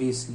BC۔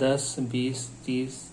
10 20 30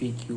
PQ۔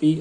P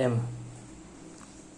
M۔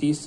30